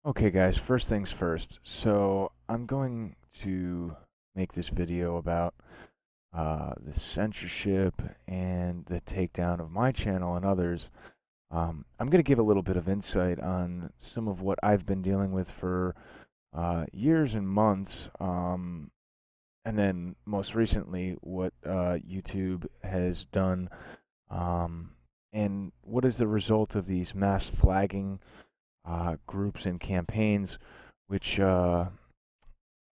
Okay guys, first things first. So I'm going to make this video about the censorship and the takedown of my channel and others. I'm going to give a little bit of insight on some of what I've been dealing with for years and months, and then most recently what YouTube has done, um, and what is the result of these mass flagging groups and campaigns, which I'm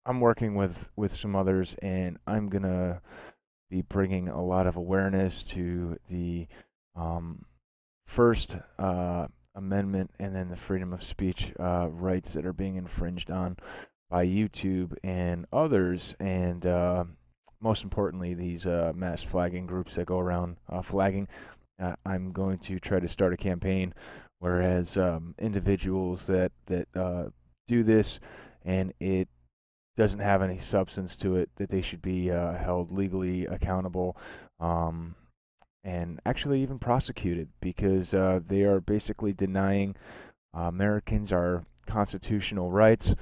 working with some others, and I'm gonna be bringing a lot of awareness to the um, First Amendment and then the freedom of speech rights that are being infringed on by YouTube and others, and most importantly, these mass flagging groups that go around flagging. I'm going to try to start a campaign, whereas individuals that do this and it doesn't have any substance to it, that they should be held legally accountable, um, and actually even prosecuted, because they are basically denying Americans our constitutional rights,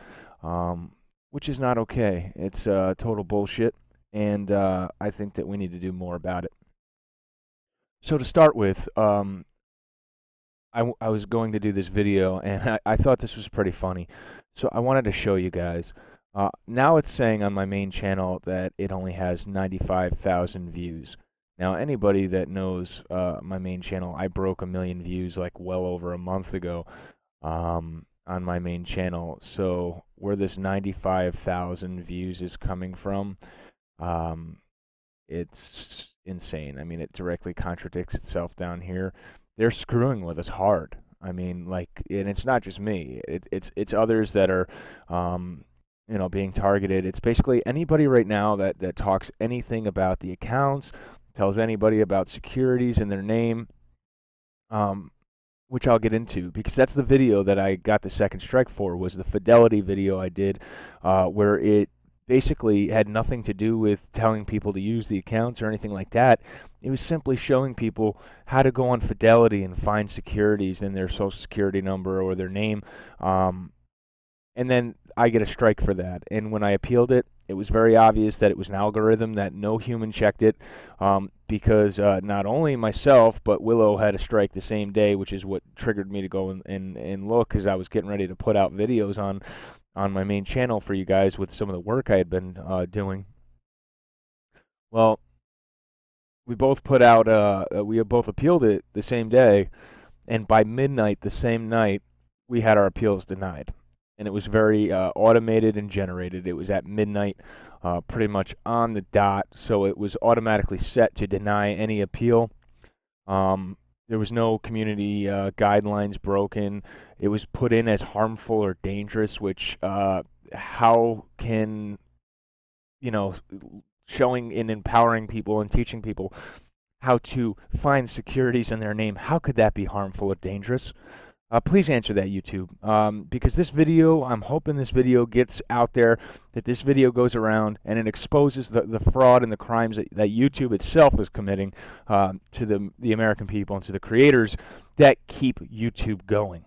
um, which is not okay. It's total bullshit, and I think that we need to do more about it. So to start with, I was going to do this video, and I thought this was pretty funny. So I wanted to show you guys. Now it's saying on my main channel that it only has 95,000 views. Now anybody that knows my main channel, I broke 1 million views like well over a month ago on my main channel. So where this 95,000 views is coming from, um, it's insane. I mean, it directly contradicts itself down here. They're screwing with us hard. I mean, like, and it's not just me. It's others that are, um, being targeted. It's basically anybody right now that talks anything about the accounts, tells anybody about securities in their name, um, which I'll get into, because that's the video that I got the second strike for, was the Fidelity video I did, where it basically had nothing to do with telling people to use the accounts or anything like that. It was simply showing people how to go on Fidelity and find securities in their social security number or their name. And then I get a strike for that. And when I appealed it, it was very obvious that it was an algorithm, that no human checked it, because not only myself, but Willow had a strike the same day, which is what triggered me to go and look, because I was getting ready to put out videos on my main channel for you guys with some of the work I had been doing. Well, we both put out, we both appealed it the same day, and by midnight the same night, we had our appeals denied. And it was very automated and generated. It was at midnight, pretty much on the dot, so it was automatically set to deny any appeal. There was no community guidelines broken. It was put in as harmful or dangerous, which how can, you know, showing and empowering people and teaching people how to find securities in their name, how could that be harmful or dangerous? Please answer that, YouTube, because this video, I'm hoping this video gets out there, that this video goes around and it exposes the fraud and the crimes that YouTube itself is committing to the American people and to the creators that keep YouTube going.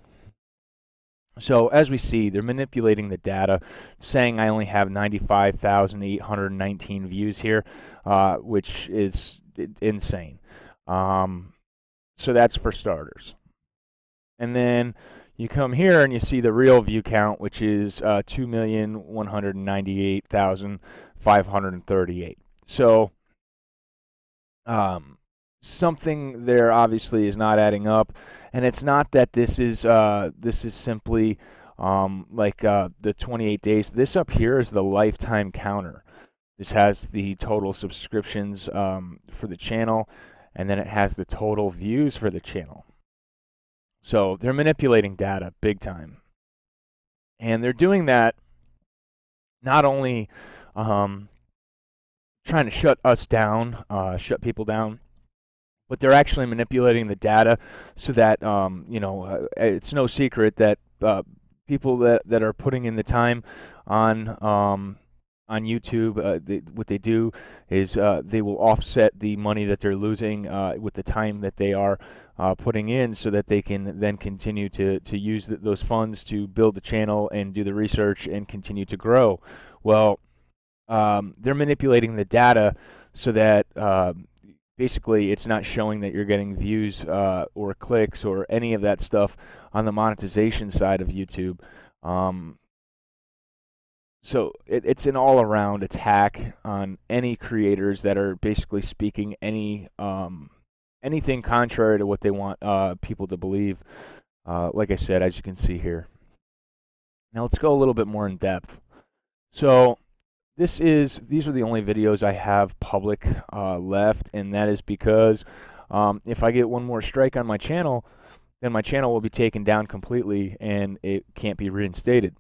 So as we see, they're manipulating the data, saying I only have 95,819 views here, which is insane. So that's for starters. And then you come here and you see the real view count, which is 2,198,538. So something there obviously is not adding up, and it's not that this is simply like the 28 days. This up here is the lifetime counter. This has the total subscriptions for the channel, and then it has the total views for the channel. So they're manipulating data big time. And they're doing that not only trying to shut us down, shut people down, but they're actually manipulating the data so that, it's no secret that people that are putting in the time on YouTube, what they do is they will offset the money that they're losing with the time that they are putting in so that they can then continue to use those funds to build the channel and do the research and continue to grow. Well, they're manipulating the data so that basically it's not showing that you're getting views or clicks or any of that stuff on the monetization side of YouTube. So it's an all-around attack on any creators that are basically speaking anything contrary to what they want people to believe. Like I said, as you can see here. Now let's go a little bit more in depth. So these are the only videos I have public left, and that is because if I get one more strike on my channel, then my channel will be taken down completely and it can't be reinstated.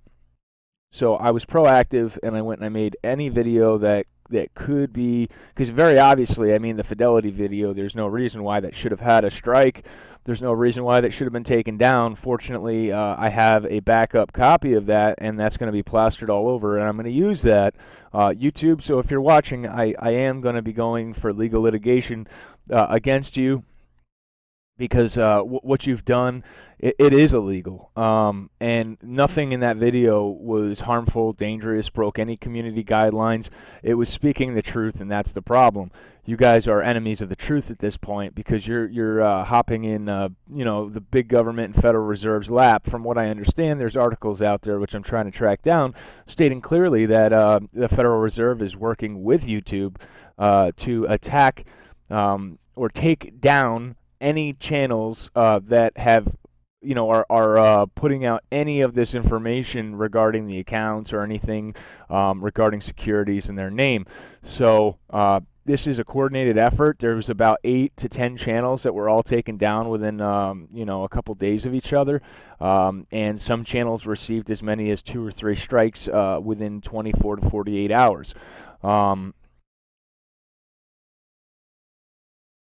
So I was proactive and I went and I made any video that could be, because very obviously, I mean, the Fidelity video, there's no reason why that should have had a strike. There's no reason why that should have been taken down. Fortunately, I have a backup copy of that, and that's going to be plastered all over, and I'm going to use that. YouTube, so if you're watching, I am going to be going for legal litigation against you, because what you've done, it is illegal. And nothing in that video was harmful, dangerous, broke any community guidelines. It was speaking the truth, and that's the problem. You guys are enemies of the truth at this point because you're hopping in, the big government and Federal Reserve's lap. From what I understand, there's articles out there which I'm trying to track down, stating clearly that the Federal Reserve is working with YouTube to attack or take down any channels that have, are putting out any of this information regarding the accounts or anything regarding securities in their name. So this is a coordinated effort. There was about 8 to 10 channels that were all taken down within, a couple days of each other, and some channels received as many as 2 or 3 strikes within 24 to 48 hours.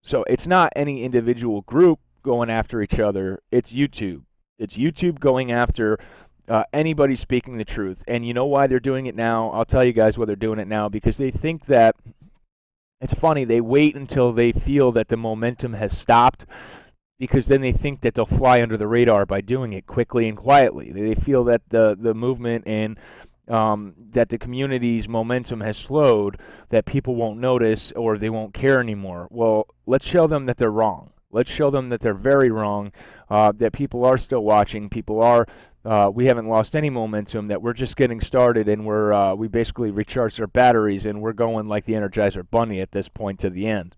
So it's not any individual group going after each other. It's YouTube. It's YouTube going after anybody speaking the truth. And you know why they're doing it now? I'll tell you guys why they're doing it now. Because they think that, it's funny, they wait until they feel that the momentum has stopped, because then they think that they'll fly under the radar by doing it quickly and quietly. They feel that the movement and that the community's momentum has slowed, that people won't notice or they won't care anymore. Well, let's show them that they're wrong. Let's show them that they're very wrong, that people are still watching, people are, we haven't lost any momentum, that we're just getting started, and we basically recharged our batteries, and we're going like the Energizer Bunny at this point to the end.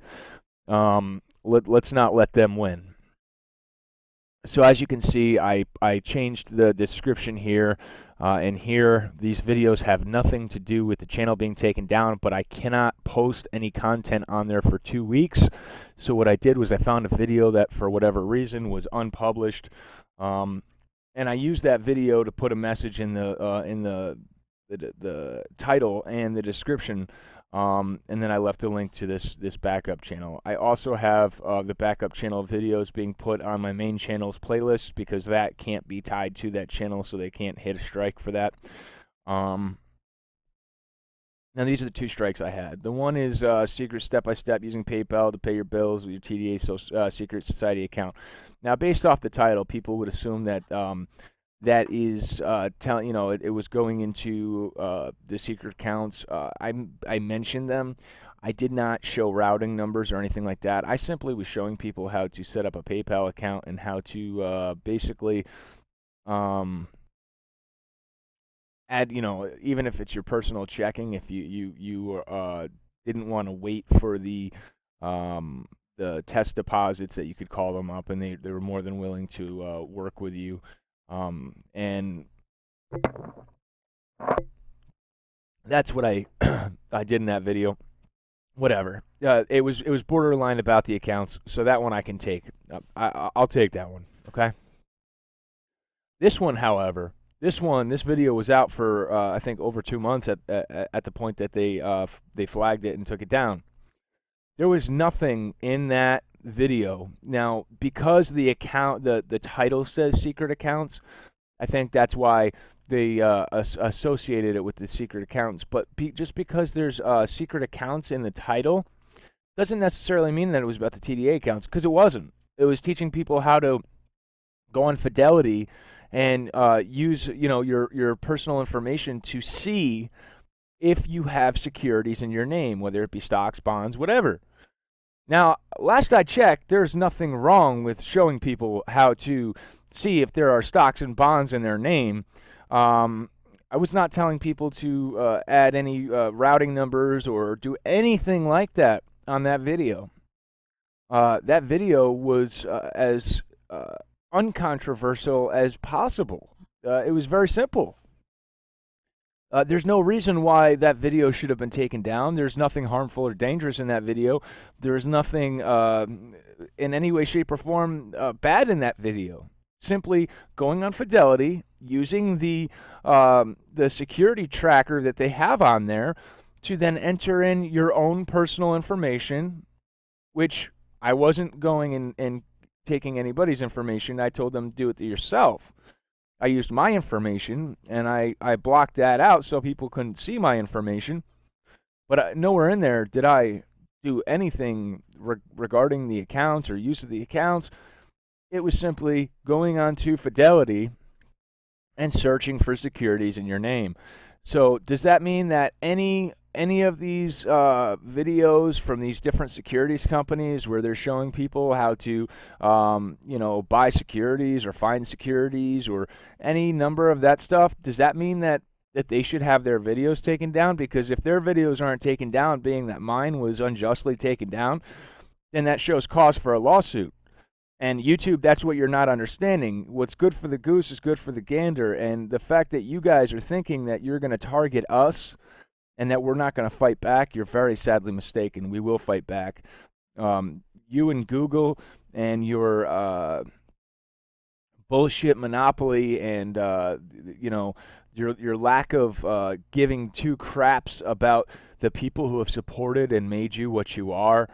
Let's not let them win. So as you can see, I changed the description here, and here these videos have nothing to do with the channel being taken down, but I cannot post any content on there for 2 weeks. So what I did was I found a video that for whatever reason was unpublished, and I used that video to put a message in the title and the description. And then I left a link to this backup channel. I also have the backup channel videos being put on my main channel's playlist, because that can't be tied to that channel, so they can't hit a strike for that. Now these are the 2 strikes I had. The one is secret step-by-step using PayPal to pay your bills with your TDA secret society account. Now based off the title, people would assume that that is it was going into the secret accounts. I mentioned them. I did not show routing numbers or anything like that. I simply was showing people how to set up a PayPal account and how to basically add, even if it's your personal checking, if you didn't want to wait for the test deposits, that you could call them up, and they were more than willing to work with you. And that's what I I did in that video. Whatever. It was borderline about the accounts, so that one I can take. I'll take that one. Okay. This one, however, this video was out for I think over 2 months at the point that they flagged it and took it down. There was nothing in that video. Now, because the account, the title says secret accounts, I think that's why they associated it with the secret accounts. But just because there's secret accounts in the title doesn't necessarily mean that it was about the TDA accounts, because it wasn't. It was teaching people how to go on Fidelity and use, your personal information to see if you have securities in your name, whether it be stocks, bonds, whatever. Now, last I checked, there's nothing wrong with showing people how to see if there are stocks and bonds in their name. Um, I was not telling people to add any routing numbers or do anything like that on that video. That video was as uncontroversial as possible. It was very simple. There's no reason why that video should have been taken down. There's nothing harmful or dangerous in that video. There's nothing in any way, shape, or form bad in that video. Simply going on Fidelity, using the security tracker that they have on there to then enter in your own personal information, which I wasn't going and taking anybody's information. I told them do it yourself. I used my information and I blocked that out so people couldn't see my information. But nowhere in there did I do anything regarding the accounts or use of the accounts. It was simply going onto Fidelity and searching for securities in your name. So does that mean that any of these videos from these different securities companies where they're showing people how to buy securities or find securities or any number of that stuff, does that mean that they should have their videos taken down? Because if their videos aren't taken down, being that mine was unjustly taken down, then that shows cause for a lawsuit. And YouTube, that's what you're not understanding. What's good for the goose is good for the gander. And the fact that you guys are thinking that you're going to target us and that we're not going to fight back, you're very sadly mistaken. We will fight back. You and Google and your bullshit monopoly and your lack of giving two craps about the people who have supported and made you what you are.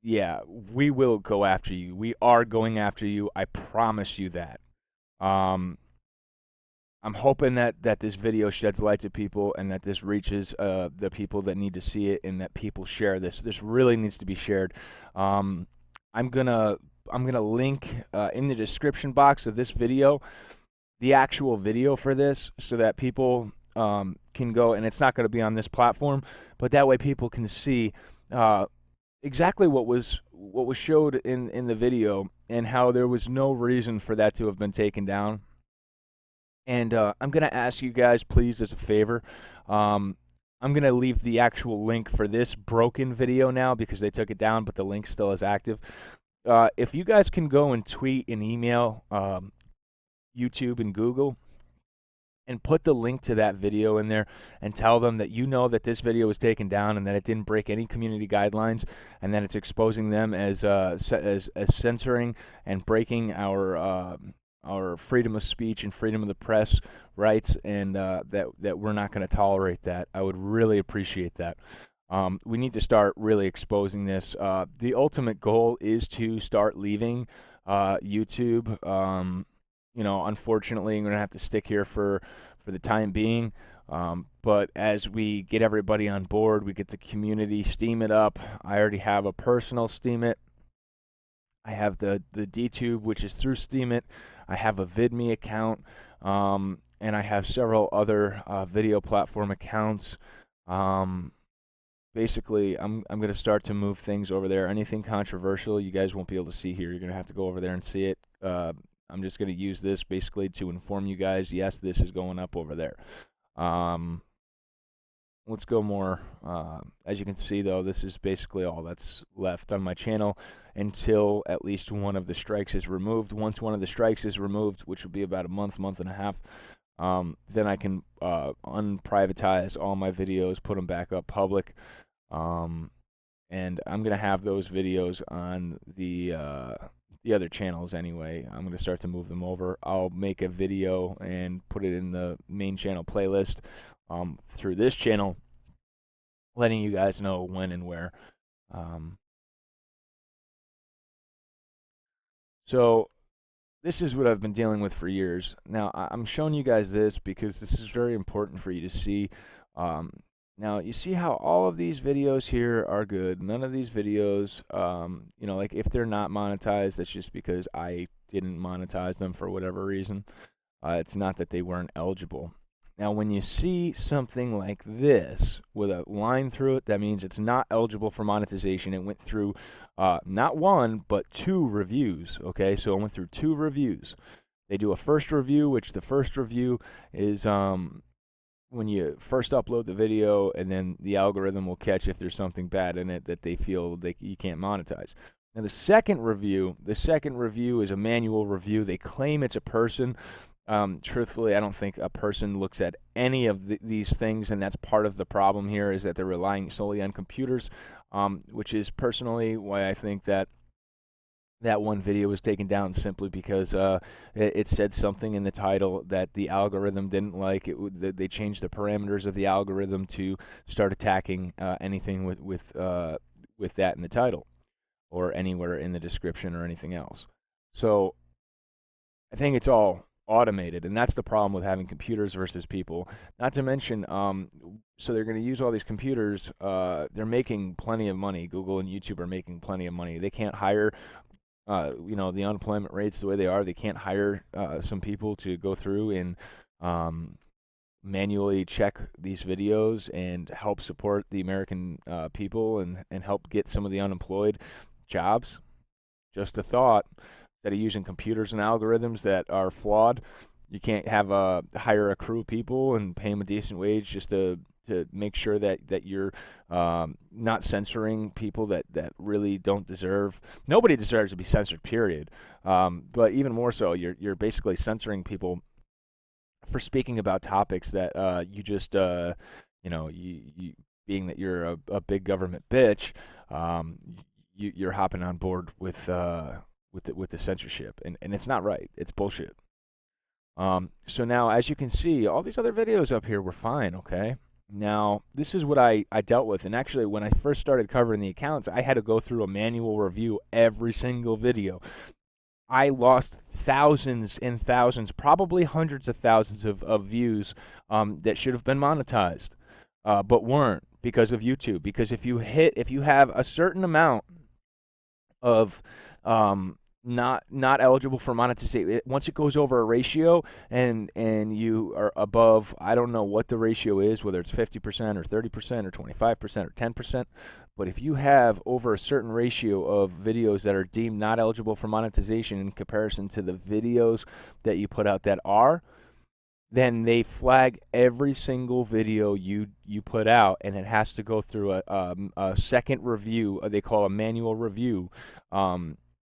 Yeah, we will go after you. We are going after you. I promise you that. Um, I'm hoping that this video sheds light to people and that this reaches the people that need to see it and that people share this. This really needs to be shared. Um, I'm gonna link in the description box of this video the actual video for this so that people can go, and it's not going to be on this platform, but that way people can see exactly what was showed in the video and how there was no reason for that to have been taken down. And I'm going to ask you guys, please, as a favor, I'm going to leave the actual link for this broken video now because they took it down, but the link still is active. If you guys can go and tweet and email YouTube and Google and put the link to that video in there and tell them that you know that this video was taken down and that it didn't break any community guidelines and that it's exposing them as censoring and breaking our freedom of speech and freedom of the press rights, and that we're not going to tolerate that. I would really appreciate that. We need to start really exposing this. The ultimate goal is to start leaving YouTube. Unfortunately, I'm going to have to stick here for the time being. But as we get everybody on board, we get the community steam it up. I already have a personal Steam It. I have the DTube, which is through Steam It. I have a VidMe account, and I have several other video platform accounts. Basically, I'm going to start to move things over there. Anything controversial, you guys won't be able to see here. You're going to have to go over there and see it. I'm just going to use this basically to inform you guys, yes, this is going up over there. Let's go more. As you can see, though, this is basically all that's left on my channel until at least one of the strikes is removed. Once one of the strikes is removed, which will be about a month and a half, then I can unprivatize all my videos, put them back up public. And I'm going to have those videos on the other channels anyway. I'm going to start to move them over. I'll make a video and put it in the main channel playlist through this channel, letting you guys know when and where. So this is what I've been dealing with for years. Now, I'm showing you guys this because this is very important for you to see. Now, you see how all of these videos here are good. None of these videos, you know, like if they're not monetized, that's just because I didn't monetize them for whatever reason. It's not that they weren't eligible. Now, when you see something like this with a line through it, that means it's not eligible for monetization. It went through not one, but 2 reviews. Okay, so it went through 2 reviews. They do a first review, which the first review is when you first upload the video, and then the algorithm will catch if there's something bad in it that they feel you can't monetize. Now the second review is a manual review. They claim it's a person. Truthfully, I don't think a person looks at any of these things, and that's part of the problem here, is that they're relying solely on computers, which is personally why I think that that one video was taken down, simply because it said something in the title that the algorithm didn't like. They changed the parameters of the algorithm to start attacking anything with that in the title or anywhere in the description or anything else. So I think it's all automated, and that's the problem with having computers versus people. Not to mention, so they're going to use all these computers. They're making plenty of money. Google and YouTube are making plenty of money. They can't hire you know, the unemployment rates the way they are, they can't hire some people to go through and manually check these videos and help support the American people, and help get some of the unemployed jobs. Just a thought. Instead of using computers and algorithms that are flawed, you can't have hire a crew of people and pay them a decent wage just to make sure that you're not censoring people that really don't deserve. Nobody deserves to be censored, period. But even more so, you're basically censoring people for speaking about topics that you just you know, you being that you're a big government bitch, um, you're hopping on board with the censorship, and it's not right. It's bullshit. So now, as you can see, all these other videos up here were fine, okay? Now, this is what I dealt with, and actually, when I first started covering the accounts, I had to go through a manual review every single video. I lost thousands and thousands, probably hundreds of thousands of views that should have been monetized, but weren't because of YouTube. Because if you have a certain amount of not eligible for monetization. Once it goes over a ratio, and you are above, I don't know what the ratio is, whether it's 50% or 30% or 25% or 10%, but if you have over a certain ratio of videos that are deemed not eligible for monetization in comparison to the videos that you put out that are, then they flag every single video you put out, and it has to go through a second review. They call a manual review,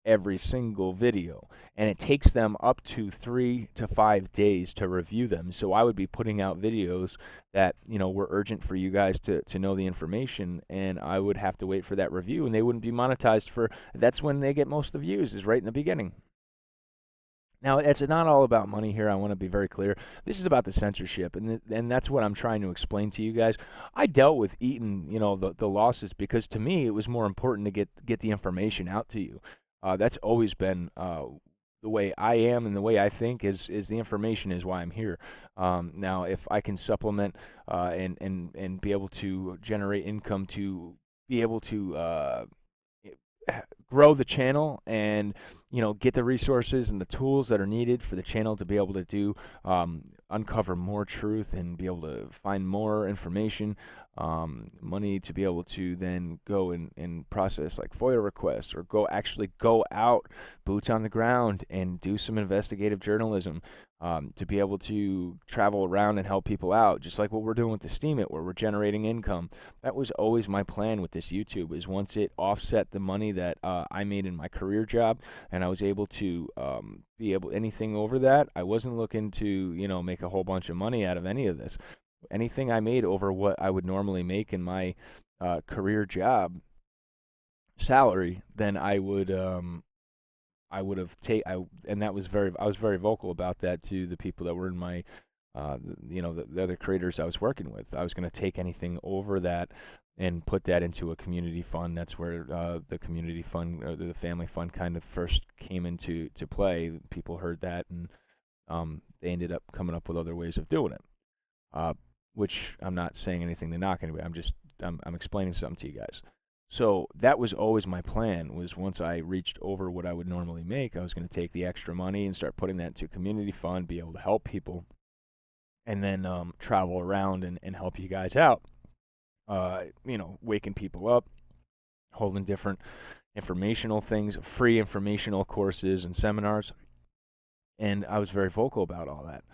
every single video, and it takes them up to 3 to 5 days to review them. So I would be putting out videos that, you know, were urgent for you guys to know the information, and I would have to wait for that review, and they wouldn't be monetized for. That's when they get most of the views, is right in the beginning. Now, it's not all about money here. I want to be very clear. This is about the censorship, and that's what I'm trying to explain to you guys. I dealt with eating, you know, the losses, because to me it was more important to get the information out to you. That's always been the way I am, and the way I think is the information is why I'm here. Now, if I can supplement and be able to generate income to be able to grow the channel, and, you know, get the resources and the tools that are needed for the channel to be able to do uncover more truth and be able to find more information, money to be able to then go and process like FOIA requests, or actually go out, boots on the ground, and do some investigative journalism, to be able to travel around and help people out, just like what we're doing with the Steam It, where we're generating income. That was always my plan with this YouTube, is once it offset the money that I made in my career job, and I was able to anything over that, I wasn't looking to, you know, make a whole bunch of money out of any of this. Anything I made over what I would normally make in my career job salary, then I would have and that was I was very vocal about that to the people that were in my, you know, the other creators I was working with. I was going to take anything over that and put that into a community fund. That's where the community fund, or the family fund, kind of first came into play. People heard that, and they ended up coming up with other ways of doing it. which I'm not saying anything to knock anybody. I'm explaining something to you guys. So that was always my plan, was once I reached over what I would normally make, I was going to take the extra money and start putting that into a community fund, be able to help people, and then travel around and help you guys out. Waking people up, holding different informational things, free informational courses and seminars, and I was very vocal about all that.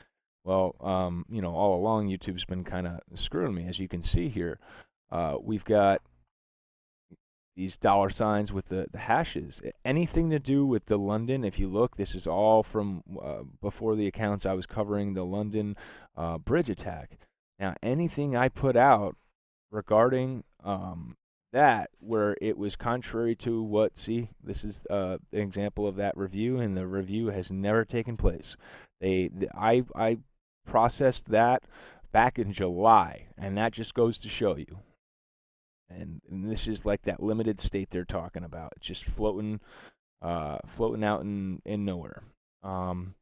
Well, all along YouTube's been kind of screwing me, as you can see here. We've got these dollar signs with the hashes. Anything to do with the London, if you look, this is all from before the accounts I was covering the London bridge attack. Now, anything I put out regarding that, where it was contrary to what, see, this is an example of that review, and the review has never taken place. I processed that back in July, and that just goes to show you. And this is like that limited state they're talking about. It's just floating out in nowhere. And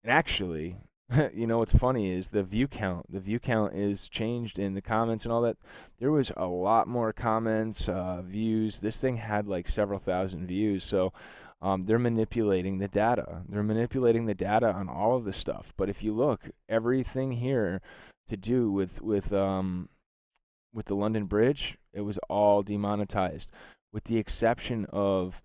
actually, what's funny is the view count. The view count is changed in the comments and all that. There was a lot more comments, views. This thing had like several thousand views. So they're manipulating the data. They're manipulating the data on all of this stuff. But if you look, everything here to do with the London Bridge, it was all demonetized, with the exception of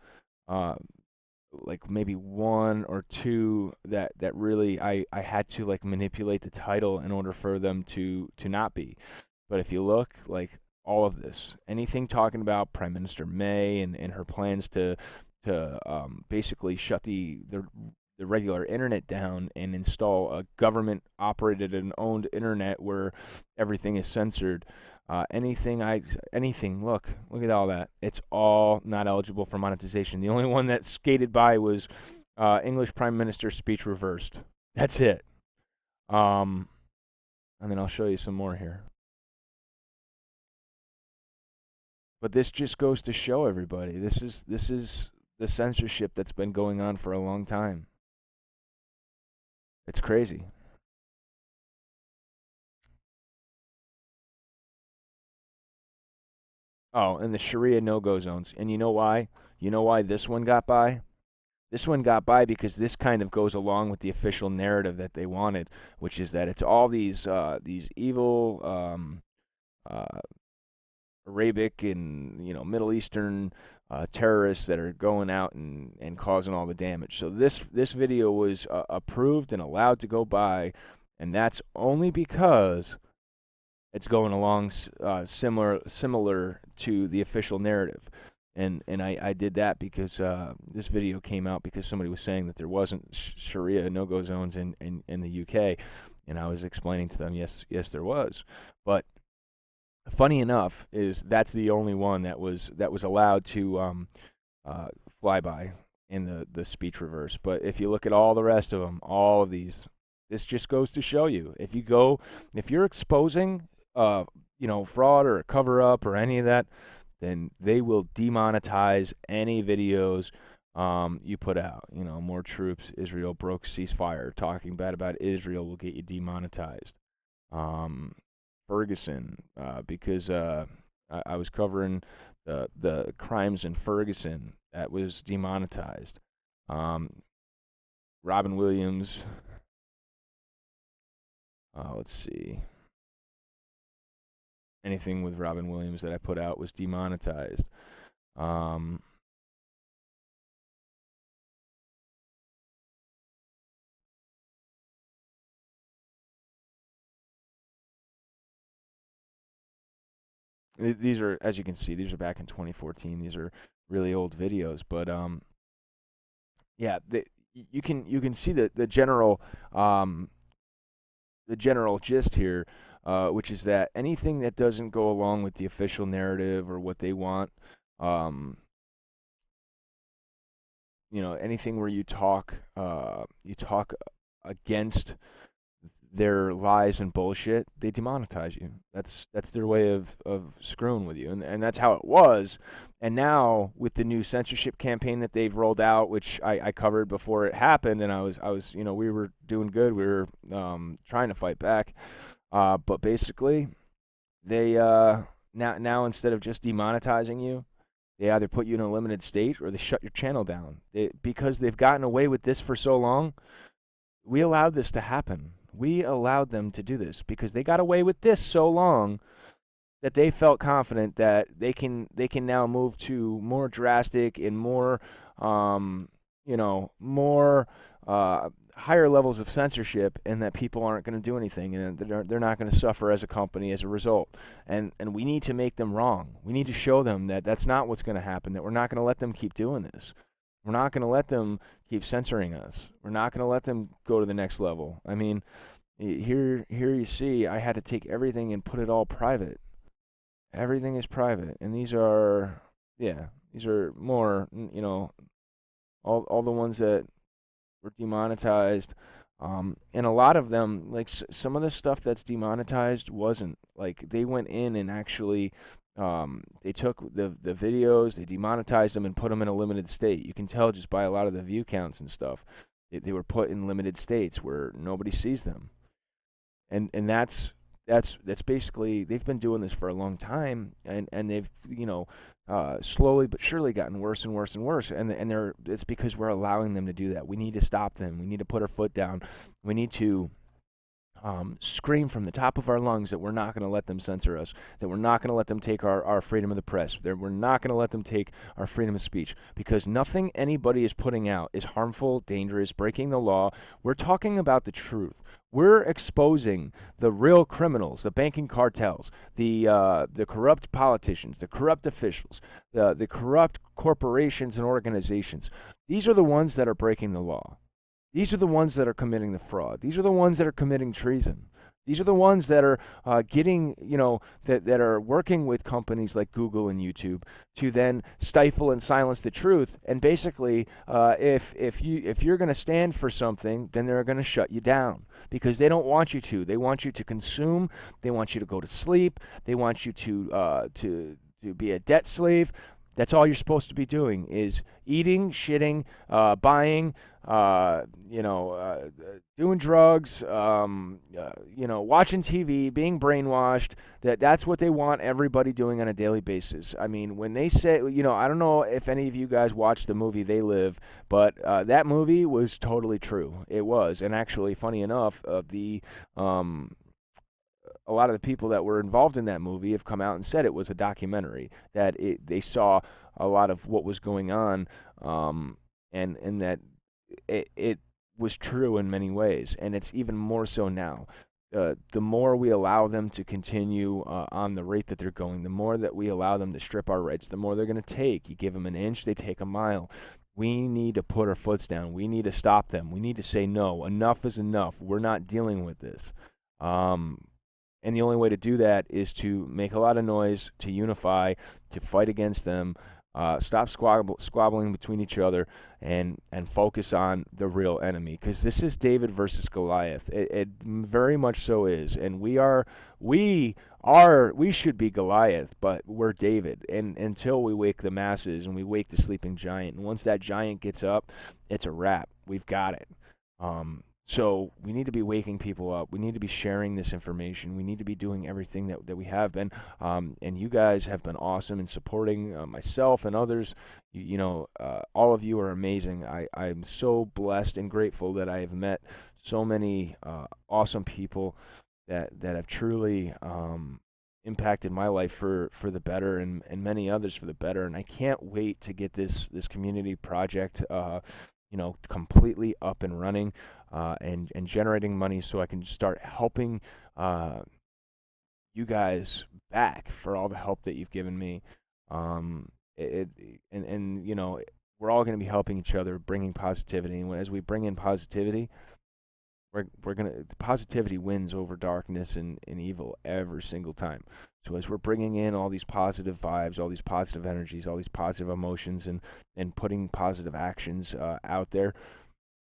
like maybe one or two that really I had to like manipulate the title in order for them to not be. But if you look, like all of this, anything talking about Prime Minister May and her plans to basically shut the regular internet down and install a government operated and owned internet where everything is censored. Anything, look at all that. It's all not eligible for monetization. The only one that skated by was English Prime Minister's speech reversed. That's it. And then I'll show you some more here. But this just goes to show everybody, this is the censorship that's been going on for a long time. It's crazy. Oh, and the Sharia no-go zones. And you know why? You know why this one got by? This one got by because this kind of goes along with the official narrative that they wanted, which is that it's all these evil uh, Arabic and Middle Eastern terrorists that are going out and causing all the damage. So this video was approved and allowed to go by, and that's only because it's going along similar to the official narrative. And I did that because this video came out because somebody was saying that there wasn't Sharia no-go zones in the UK, and I was explaining to them, yes there was. But funny enough is that's the only one that was allowed to fly by in the speech reverse. But if you look at all the rest of them, all of these, this just goes to show you, if you're exposing fraud or a cover up or any of that, then they will demonetize any videos you put out. More troops, Israel broke ceasefire. Talking bad about Israel will get you demonetized. Ferguson, because I was covering the crimes in Ferguson, that was demonetized. Robin Williams, let's see. Anything with Robin Williams that I put out was demonetized. These are, as you can see, these are back in 2014. These are really old videos, but yeah, you can see the general gist here, which is that anything that doesn't go along with the official narrative or what they want, anything where you talk against their lies and bullshit, they demonetize you. That's their way of screwing with you, and that's how it was. And now with the new censorship campaign that they've rolled out, which I covered before it happened, and I was we were doing good. We were trying to fight back, but basically they now instead of just demonetizing you, they either put you in a limited state or they shut your channel down. Because they've gotten away with this for so long, we allowed this to happen. We allowed them to do this because they got away with this so long that they felt confident that they can now move to more drastic and more more higher levels of censorship, and that people aren't going to do anything, and they're not going to suffer as a company as a result. And we need to make them wrong. We need to show them that that's not what's going to happen, that we're not going to let them keep doing this. We're not going to let them keep censoring us. We're not going to let them go to the next level. I mean, here you see I had to take everything and put it all private. Everything is private, and these are more, all the ones that were demonetized. And a lot of them, like some of the stuff that's demonetized wasn't. Like they went in and actually, they took the videos, they demonetized them and put them in a limited state. You can tell just by a lot of the view counts and stuff. They were put in limited states where nobody sees them. And that's basically, they've been doing this for a long time, and they've slowly but surely gotten worse and worse and worse, and it's because we're allowing them to do that. We need to stop them. We need to put our foot down. We need to scream from the top of our lungs that we're not going to let them censor us, that we're not going to let them take our freedom of the press, that we're not going to let them take our freedom of speech, because nothing anybody is putting out is harmful, dangerous, breaking the law. We're talking about the truth. We're exposing the real criminals, the banking cartels, the corrupt politicians, the corrupt officials, the corrupt corporations and organizations. These are the ones that are breaking the law. These are the ones that are committing the fraud. These are the ones that are committing treason. These are the ones that are getting, that are working with companies like Google and YouTube to then stifle and silence the truth. And basically, if you're going to stand for something, then they're going to shut you down because they don't want you to. They want you to consume. They want you to go to sleep. They want you to be a debt slave. That's all you're supposed to be doing is eating, shitting, buying, doing drugs, watching TV, being brainwashed. That's what they want everybody doing on a daily basis. I mean, when they say, I don't know if any of you guys watched the movie They Live, but that movie was totally true. It was, and actually, funny enough, a lot of the people that were involved in that movie have come out and said it was a documentary, that they saw a lot of what was going on, and that it was true in many ways, and it's even more so now. The more we allow them to continue on the rate that they're going, the more that we allow them to strip our rights, the more they're going to take. You give them an inch, they take a mile. We need to put our foots down. We need to stop them. We need to say, no, enough is enough. We're not dealing with this. And the only way to do that is to make a lot of noise, to unify, to fight against them, stop squabbling between each other, and focus on the real enemy. Because this is David versus Goliath. It very much so is. And we should be Goliath, but we're David. And until we wake the masses and we wake the sleeping giant, and once that giant gets up, it's a wrap. We've got it. So we need to be waking people up. We need to be sharing this information. We need to be doing everything that we have been. And you guys have been awesome in supporting myself and others. All of you are amazing. I'm so blessed and grateful that I have met so many awesome people that have truly impacted my life for the better, and many others for the better. And I can't wait to get this community project completely up and running, and generating money so I can start helping you guys back for all the help that you've given me. It, and we're all going to be helping each other, bringing positivity. And as we bring in positivity, positivity wins over darkness and evil every single time. So as we're bringing in all these positive vibes, all these positive energies, all these positive emotions, and putting positive actions out there,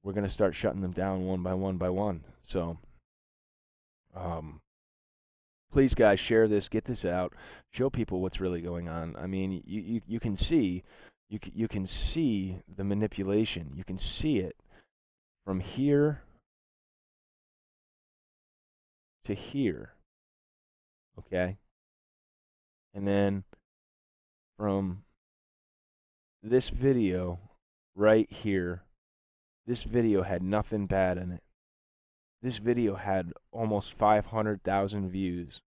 we're going to start shutting them down one by one by one. So Um, Please, guys, share this, get this out, show people what's really going on. I mean, you can see, you can see the manipulation. You can see it from here to here, okay? And then from this video right here, this video had nothing bad in it. This video had almost 500,000 views,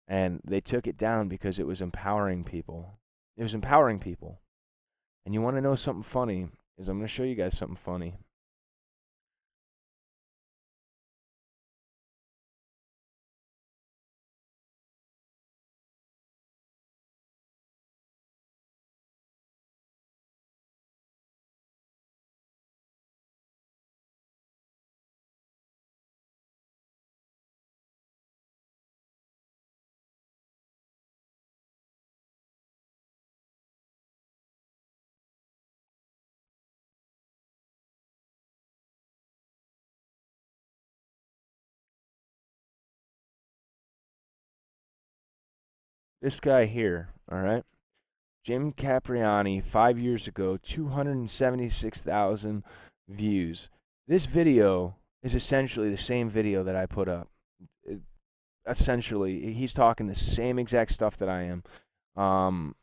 and they took it down because it was empowering people. It was empowering people. And you want to know something funny? Is I'm going to show you guys something funny. This guy here, all right? Jim Capriani, 5 years ago, 276,000 views. This video is essentially the same video that I put up. Essentially, he's talking the same exact stuff that I am. Um,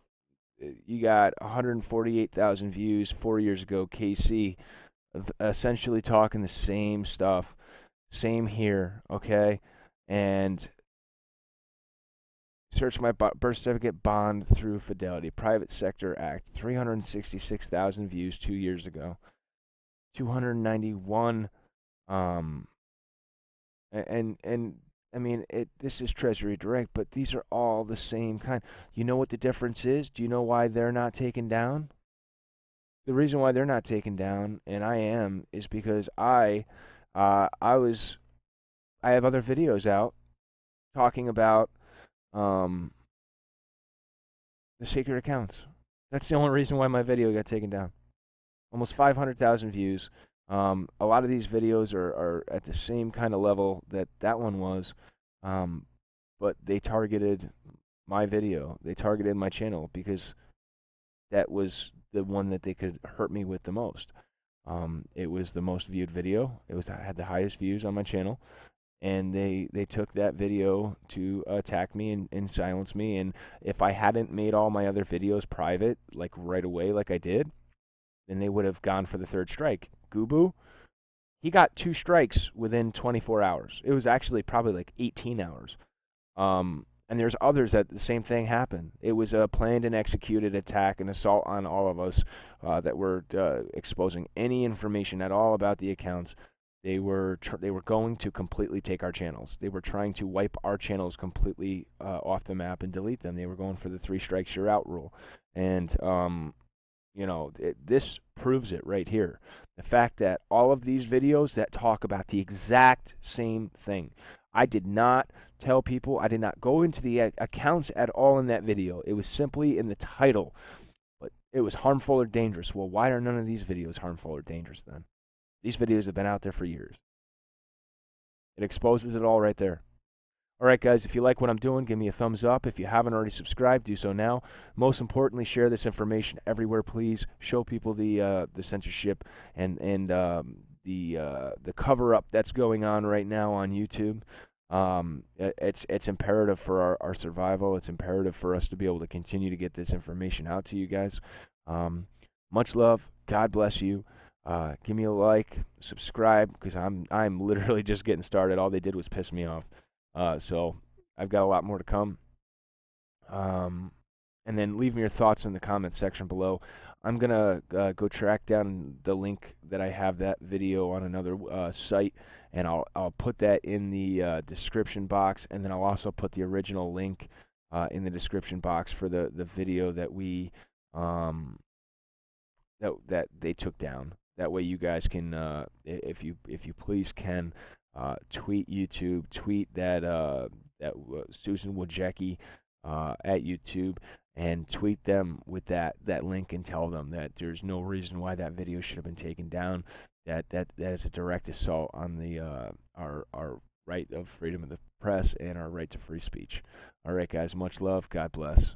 you got 148,000 views 4 years ago. KC, essentially talking the same stuff. Same here, okay? And search my birth certificate bond through Fidelity. Private Sector Act. 366,000 views 2 years ago. 291. Um, and I mean, this is Treasury Direct, but these are all the same kind. You know what the difference is? Do you know why they're not taken down? The reason why they're not taken down, and I am, is because I was, I have other videos out talking about um, the sacred accounts. That's the only reason why my video got taken down. Almost 500,000 views. A lot of these videos are at the same kind of level that that one was, um, but they targeted my video. They targeted my channel because that was the one that they could hurt me with the most. It was the most viewed video. It was had the highest views on my channel, and they took that video to attack me and silence me. And if I hadn't made all my other videos private, like right away, like I did, then they would have gone for the third strike. Gubu, he got 2 strikes within 24 hours. It was actually probably like 18 hours. And there's others that the same thing happened. It was a planned and executed attack, an assault on all of us that were exposing any information at all about the accounts. They were going to completely take our channels. They were trying to wipe our channels completely off the map and delete them. They were going for the 3 strikes you're out rule. And you know, this proves it right here. The fact that all of these videos that talk about the exact same thing. I did not tell people, I did not go into the accounts at all in that video. It was simply in the title. But it was harmful or dangerous. Well, why are none of these videos harmful or dangerous then? These videos have been out there for years. It exposes it all right there. Alright guys, if you like what I'm doing, give me a thumbs up. If you haven't already subscribed, do so now. Most importantly, share this information everywhere, please. Show people the censorship and the cover-up that's going on right now on YouTube. It's imperative for our survival. It's imperative for us to be able to continue to get this information out to you guys. Much love. God bless you. Give me a like, subscribe, because I'm literally just getting started. All they did was piss me off. So I've got a lot more to come. And then leave me your thoughts in the comment section below. I'm gonna go track down the link that I have that video on another site, and I'll put that in the description box, and then I'll also put the original link in the description box for the video that we that they took down. That way you guys can, if you please can, tweet YouTube, tweet that Susan Wojcicki at YouTube, and tweet them with that link and tell them that there's no reason why that video should have been taken down. That is a direct assault on the our right of freedom of the press and our right to free speech. All right, guys, much love. God bless.